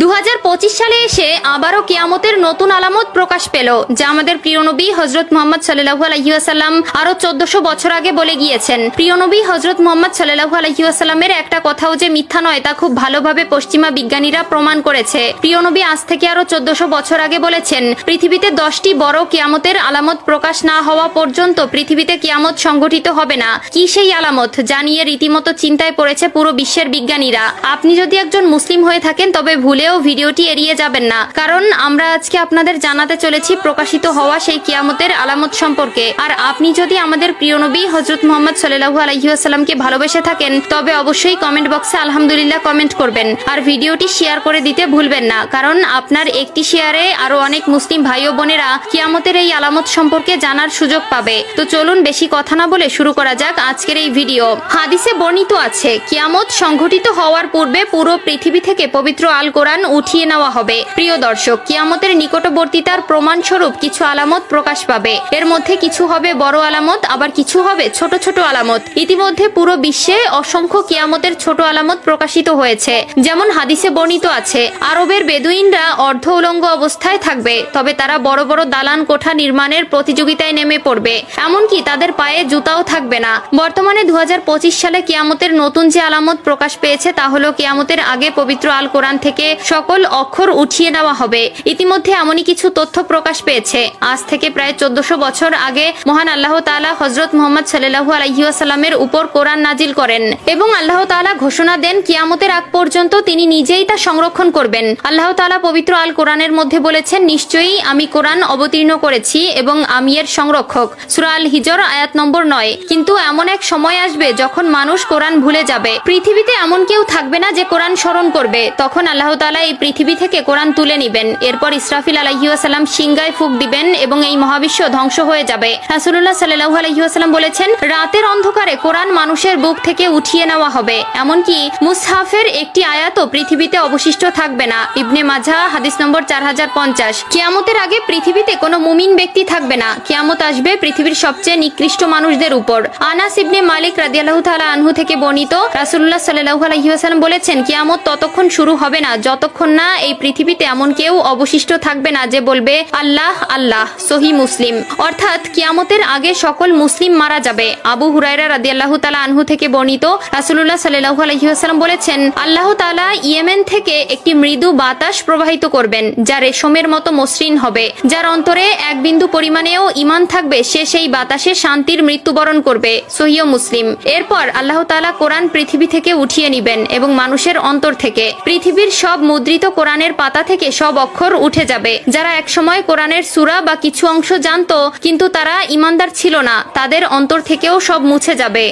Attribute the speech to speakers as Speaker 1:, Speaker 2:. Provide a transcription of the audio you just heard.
Speaker 1: 2025 সালে এসে আবারও কিয়ামতের নতুন আলামত প্রকাশ পেল, যা আমাদের প্রিয় নবী হযরত মুহাম্মদ সাল্লাল্লাহু আলাইহি ওয়াসাল্লাম আরো 1400 বছর আগে বলে গিয়েছেন। প্রিয় নবী হযরত মুহাম্মদ সাল্লাল্লাহু আলাইহি ওয়াসাল্লামের একটা কথাও যে মিথ্যা নয় তা খুব ভালোভাবে পশ্চিমা বিজ্ঞানীরা প্রমাণ করেছে। প্রিয় নবী আজ থেকে আরো 1400 বছর আগে বলেছেন, পৃথিবীতে 10টি বড় কিয়ামতের আলামত প্রকাশ না হওয়া পর্যন্ত পৃথিবীতে কিয়ামত সংঘটিত হবে না। কি সেই আলামত যা নিয়ে রীতিমতো চিন্তায় পড়েছে পুরো বিশ্বের বিজ্ঞানীরা? আপনি যদি একজন মুসলিম হয়ে থাকেন তবে ভুলেও ভিডিওটি এড়িয়ে যাবেন না, কারণ আমরা আজকে আপনাদের জানাতে চলেছি প্রকাশিত হওয়া সেই কিয়ামতের আলামত সম্পর্কে। আর আপনি যদি আমাদের প্রিয় নবী হযরত মুহাম্মদ সাল্লাল্লাহু আলাইহি ওয়াসাল্লামকে ভালোবেসে থাকেন তবে অবশ্যই কমেন্ট বক্সে আলহামদুলিল্লাহ কমেন্ট করবেন আর ভিডিওটি শেয়ার করে দিতে ভুলবেন না, কারণ আপনার একটি শেয়ারে আরো অনেক মুসলিম ভাই ও বোনেরা কিয়ামতের এই আলামত সম্পর্কে জানার সুযোগ পাবে। তো চলুন বেশি কথা না বলে শুরু করা যাক আজকের এই ভিডিও। হাদিসে বর্ণিত আছে, কিয়ামত সংঘটিত হওয়ার পূর্বে পুরো পৃথিবী থেকে পবিত্র আল কোরআন উঠিয়ে নেওয়া হবে। প্রিয় দর্শক, কিয়ামতের নিকটবর্তীতার প্রমাণ স্বরূপ কিছু আলামত প্রকাশ পাবে। এর মধ্যে কিছু হবে বড় আলামত, আবার কিছু হবে ছোট ছোট আলামত। ইতিমধ্যে পুরো বিশ্বে অসংখ্য কিয়ামতের ছোট আলামত প্রকাশিত হয়েছে। যেমন হাদিসে বর্ণিত আছে, আরবের বেদুইনরা অর্ধ উলঙ্গ অবস্থায় থাকবে, তবে তারা বড় বড় দালান কোঠা নির্মাণের প্রতিযোগিতায় নেমে পড়বে, এমনকি তাদের পায়ে জুতাও থাকবে না। বর্তমানে 2025 সালে কিয়ামতের নতুন যে আলামত প্রকাশ পেয়েছে তা হলো কিয়ামতের আগে পবিত্র আল কোরআন থেকে সকল অক্ষর উঠিয়ে নেওয়া হবে। ইতিমধ্যে এমনই কিছু তথ্য প্রকাশ পেয়েছে। আজ থেকে প্রায় 1400 বছর আগে মহান আল্লাহ তাআলা হযরত মুহাম্মদ সাল্লাল্লাহু আলাইহি ওয়াসাল্লামের উপর কোরআন নাজিল করেন এবং আল্লাহ তাআলা ঘোষণা দেন কিয়ামতের আগ পর্যন্ত তিনি নিজেই তা সংরক্ষণ করবেন। আল্লাহ তাআলা পবিত্র আল কোরআনের মধ্যে বলেছেন, নিশ্চয়ই আমি কোরআন অবতীর্ণ করেছি এবং আমি এর সংরক্ষক। সূরা আল হিজর আয়াত নম্বর 9। কিন্তু এমন এক সময় আসবে যখন মানুষ কোরআন ভুলে যাবে। পৃথিবীতে এমন কেউ থাকবে না যে কোরআন স্মরণ করবে। তখন আল্লাহ তাআলা এই পৃথিবী থেকে কোরআন তুলে নিবেন। এরপর ইসরাফিল আলাইহিস সালাম সিংগায় ফুঁক দিবেন এবং এই মহাবিশ্ব ধ্বংস হয়ে যাবে। রাসূলুল্লাহ সাল্লাল্লাহু আলাইহি ওয়াসাল্লাম বলেছেন, রাতের অন্ধকারে কোরআন মানুষের বুক থেকে উঠিয়ে নেওয়া হবে, এমনকি মুসহাফের একটি আয়াতও পৃথিবীতে অবশিষ্ট থাকবে না। ইবনে মাজাহ হাদিস নম্বর 4050। কিয়ামতের আগে পৃথিবীতে কোনো মুমিন ব্যক্তি থাকবে না। কিয়ামত আসবে পৃথিবীর সবচেয়ে নিকৃষ্ট মানুষদের উপর। আনাস ইবনে মালিক রাদিয়াল্লাহু তাআলা আনহু থেকে বর্ণিত, রাসূলুল্লাহ সাল্লাল্লাহু আলাইহি ওয়াসাল্লাম বলেছেন, কিয়ামত ততক্ষণ শুরু হবে না যতক্ষণ না এই পৃথিবীতে এমন কেউ অবশিষ্ট থাকবে না যে বলবে আল্লাহ আল্লাহ। সহিহ মুসলিম। অর্থাৎ কিয়ামতের আগে সকল মুসলিম মারা যাবে। আবু হুরায়রা রাদিয়াল্লাহু তাআলা আনহু থেকে বর্ণিত, রাসূলুল্লাহ সাল্লাল্লাহু আলাইহি ওয়াসাল্লাম বলেছেন, আল্লাহ তাআলা ইয়েমেন থেকে একটি মৃদু বাতাস প্রবাহিত করবেন যা রেশমের মতো মসৃণ হবে। যার অন্তরে এক বিন্দু পরিমাণেও ঈমান থাকবে সে সেই বাতাসে শান্তির মৃত্যুবরণ করবে। সহিহ মুসলিম। এরপর আল্লাহ তাআলা কোরআন পৃথিবী থেকে উঠিয়ে নিবেন এবং মানুষের অন্তর থেকে পৃথিবীর সব মুদ্রিত কোরআনের পাতা থেকে সব অক্ষর উঠে যাবে। যারা একসময় কোরআনের সূরা বা কিছু অংশ জানতো কিন্তু তারা ঈমানদার ছিল না, তাদের অন্তর থেকেও সব মুছে যাবে।